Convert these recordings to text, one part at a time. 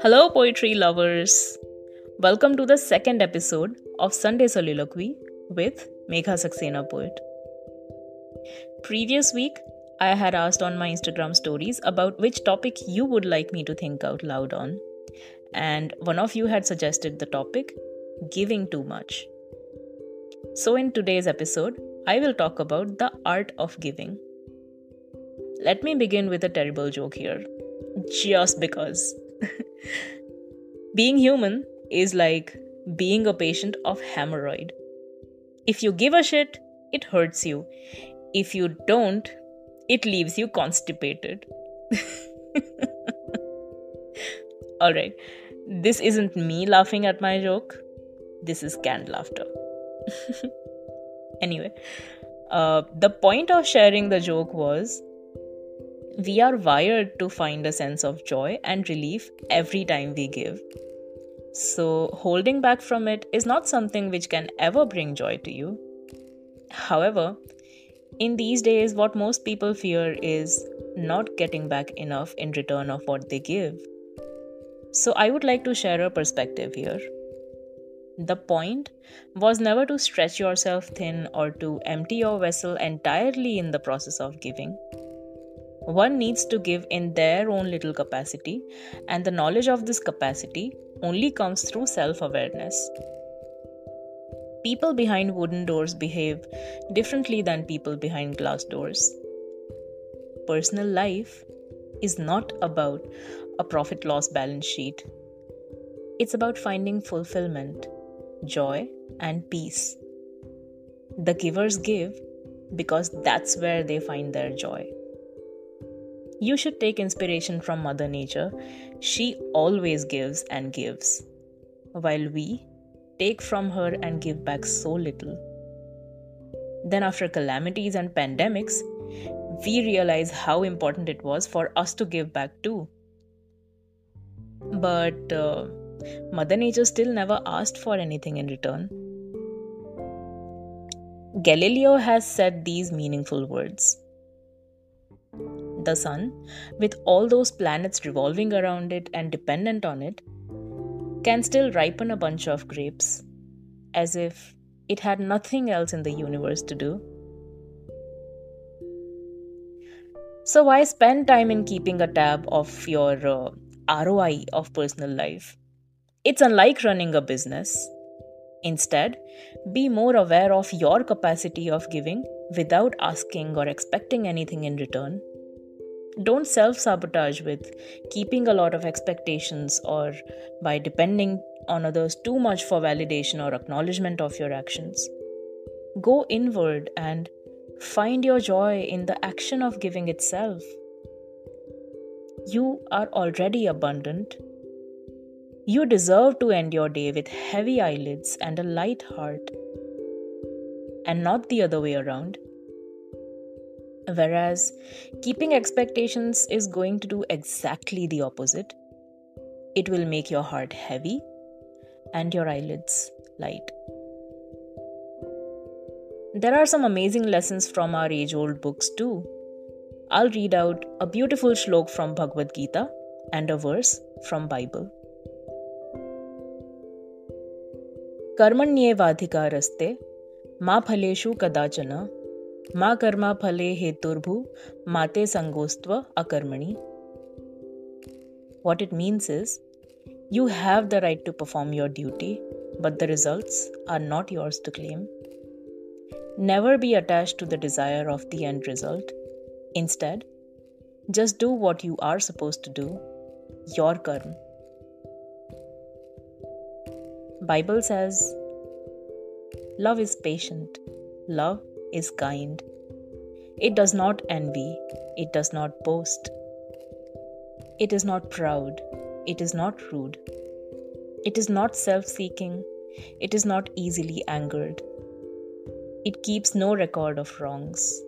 Hello, poetry lovers. Welcome to the second episode of Sunday Soliloquy with Megha Saxena Poet. Previous week, I had asked on my Instagram stories about which topic you would like me to think out loud on. And one of you had suggested the topic giving too much. So, in today's episode, I will talk about the art of giving. Let me begin with a terrible joke here, just because. Being human is like being a patient of hemorrhoid. If you give a shit, it hurts you. If you don't, it leaves you constipated. Alright, this isn't me laughing at my joke. This is canned laughter. Anyway, the point of sharing the joke was we are wired to find a sense of joy and relief every time we give. So, holding back from it is not something which can ever bring joy to you. However, in these days, what most people fear is not getting back enough in return of what they give. So, I would like to share a perspective here. The point was never to stretch yourself thin or to empty your vessel entirely in the process of giving. One needs to give in their own little capacity, and the knowledge of this capacity only comes through self-awareness. People behind wooden doors behave differently than people behind glass doors. Personal life is not about a profit-loss balance sheet. It's about finding fulfillment, joy, and peace. The givers give because that's where they find their joy. You should take inspiration from Mother Nature. She always gives and gives, while we take from her and give back so little. Then after calamities and pandemics, we realize how important it was for us to give back too. But Mother Nature still never asked for anything in return. Galileo has said these meaningful words. The sun, with all those planets revolving around it and dependent on it, can still ripen a bunch of grapes, as if it had nothing else in the universe to do. So why spend time in keeping a tab of your ROI of personal life? It's unlike running a business. Instead, be more aware of your capacity of giving without asking or expecting anything in return. Don't self-sabotage with keeping a lot of expectations or by depending on others too much for validation or acknowledgement of your actions. Go inward and find your joy in the action of giving itself. You are already abundant. You deserve to end your day with heavy eyelids and a light heart, and not the other way around. Whereas keeping expectations is going to do exactly the opposite. It will make your heart heavy and your eyelids light. There are some amazing lessons from our age-old books too. I'll read out a beautiful shlok from Bhagavad Gita and a verse from Bible. Karmanyevadhikaraste ma phaleshu kadachana Ma karma phale heturbhu mate sangostva akarmani. What it means is, you have the right to perform your duty, but the results are not yours to claim. Never be attached to the desire of the end result. Instead, just do what you are supposed to do, your karma. Bible says, love is patient. Love is kind. It does not envy. It does not boast. It is not proud. It is not rude. It is not self-seeking. It is not easily angered. It keeps no record of wrongs.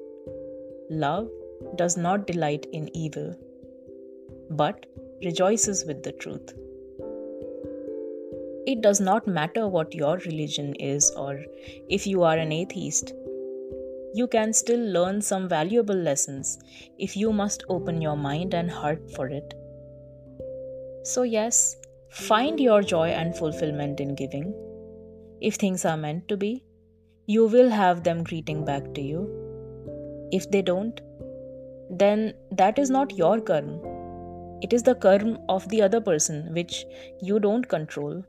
Love does not delight in evil, but rejoices with the truth. It does not matter what your religion is or if you are an atheist. You can still learn some valuable lessons if you must open your mind and heart for it. So yes, Find your joy and fulfillment in giving. If things are meant to be, you will have them greeting back to you. If they don't, then that is not your karma. It is the karma of the other person, which you don't control.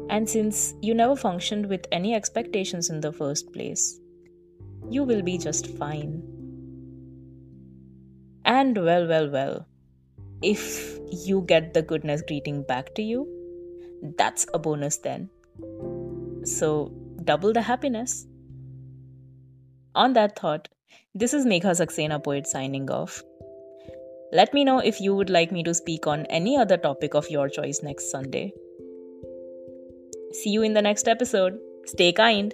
And since you never functioned with any expectations in the first place, you will be just fine. And well, if you get the goodness greeting back to you, that's a bonus then. So, double the happiness. On that thought, this is Megha Saxena, poet, signing off. Let me know if you would like me to speak on any other topic of your choice next Sunday. See you in the next episode. Stay kind.